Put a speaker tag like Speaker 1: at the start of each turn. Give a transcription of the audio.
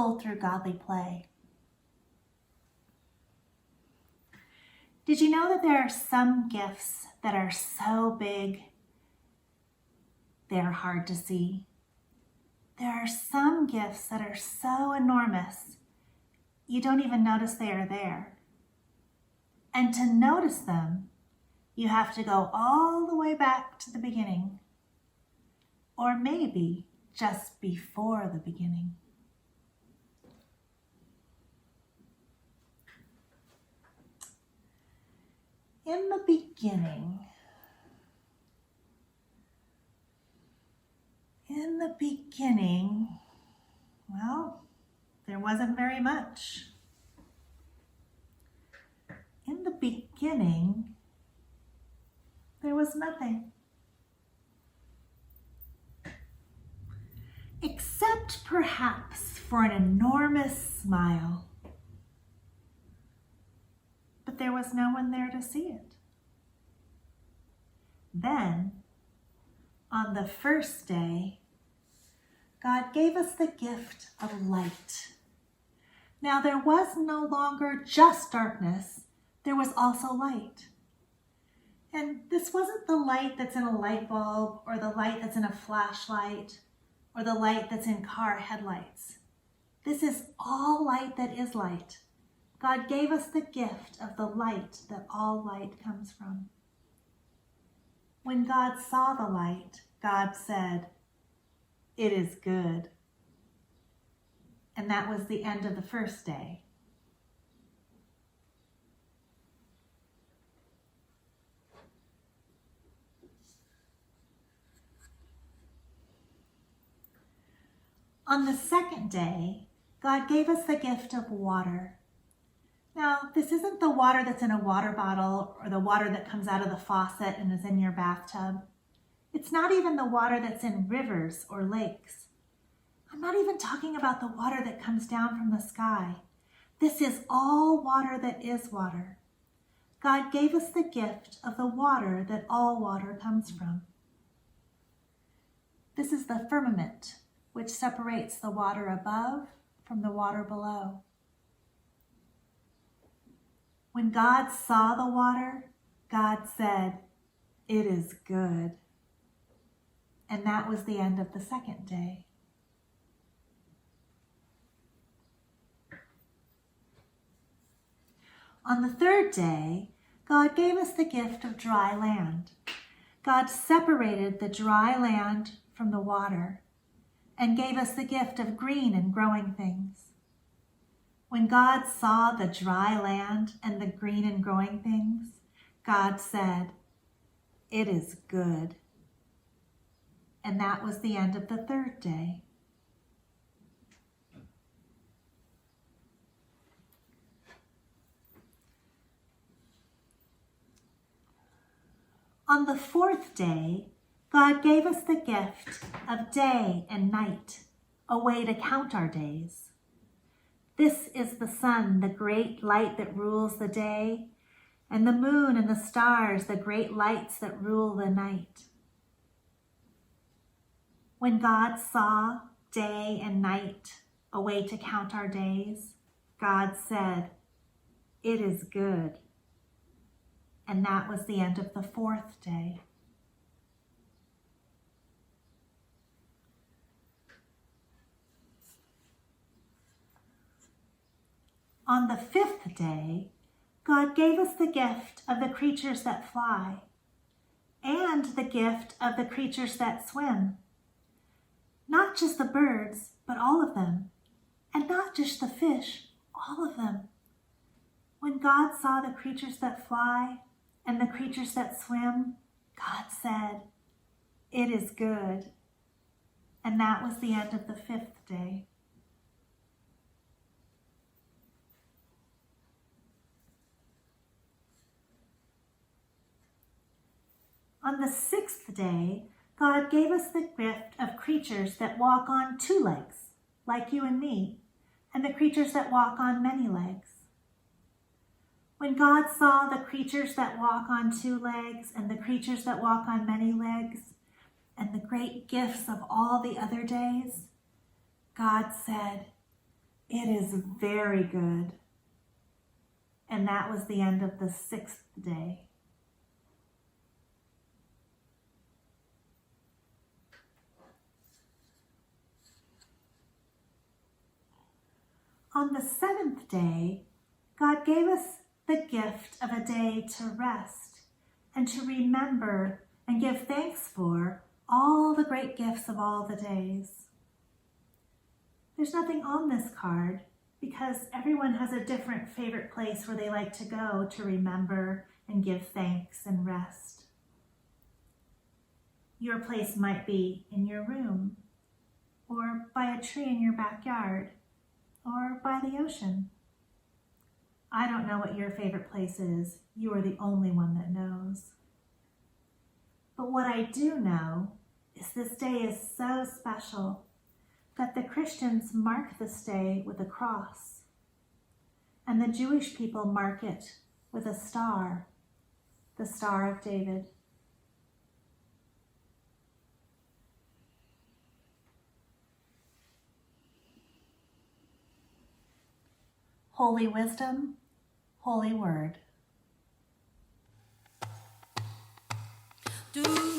Speaker 1: soul through godly play. Did you know that there are some gifts that are so big, they're hard to see? There are some gifts that are so enormous, you don't even notice they are there. And to notice them, you have to go all the way back to the beginning, or maybe just before the beginning. In the beginning, well, there wasn't very much. In the beginning, there was nothing. Except perhaps for an enormous smile. But there was no one there to see it. Then, on the first day, God gave us the gift of light. Now there was no longer just darkness, there was also light. And this wasn't the light that's in a light bulb, or the light that's in a flashlight, or the light that's in car headlights. This is all light that is light. God gave us the gift of the light that all light comes from. When God saw the light, God said, "It is good." And that was the end of the first day. On the second day, God gave us the gift of water. Now, this isn't the water that's in a water bottle or the water that comes out of the faucet and is in your bathtub. It's not even the water that's in rivers or lakes. I'm not even talking about the water that comes down from the sky. This is all water that is water. God gave us the gift of the water that all water comes from. This is the firmament, which separates the water above from the water below. When God saw the water, God said, "It is good." And that was the end of the second day. On the third day, God gave us the gift of dry land. God separated the dry land from the water and gave us the gift of green and growing things. When God saw the dry land and the green and growing things, God said, "It is good." And that was the end of the third day. On the fourth day, God gave us the gift of day and night, a way to count our days. This is the sun, the great light that rules the day, and the moon and the stars, the great lights that rule the night. When God saw day and night, a way to count our days, God said, "It is good." And that was the end of the fourth day. On the fifth day, God gave us the gift of the creatures that fly and the gift of the creatures that swim. Not just the birds, but all of them. And not just the fish, all of them. When God saw the creatures that fly and the creatures that swim, God said, "It is good." And that was the end of the fifth day. On the sixth day, God gave us the gift of creatures that walk on two legs, like you and me, and the creatures that walk on many legs. When God saw the creatures that walk on two legs and the creatures that walk on many legs, and the great gifts of all the other days, God said, It is very good. And that was the end of the 6th day. On the 7th day, God gave us the gift of a day to rest and to remember and give thanks for all the great gifts of all the days. There's nothing on this card because everyone has a different favorite place where they like to go to remember and give thanks and rest. Your place might be in your room, or by a tree in your backyard, or by the ocean. I don't know what your favorite place is. You are the only one that knows. But what I do know is this day is so special that the Christians mark this day with a cross, and the Jewish people mark it with a star, the Star of David. Holy wisdom, holy word.
Speaker 2: Do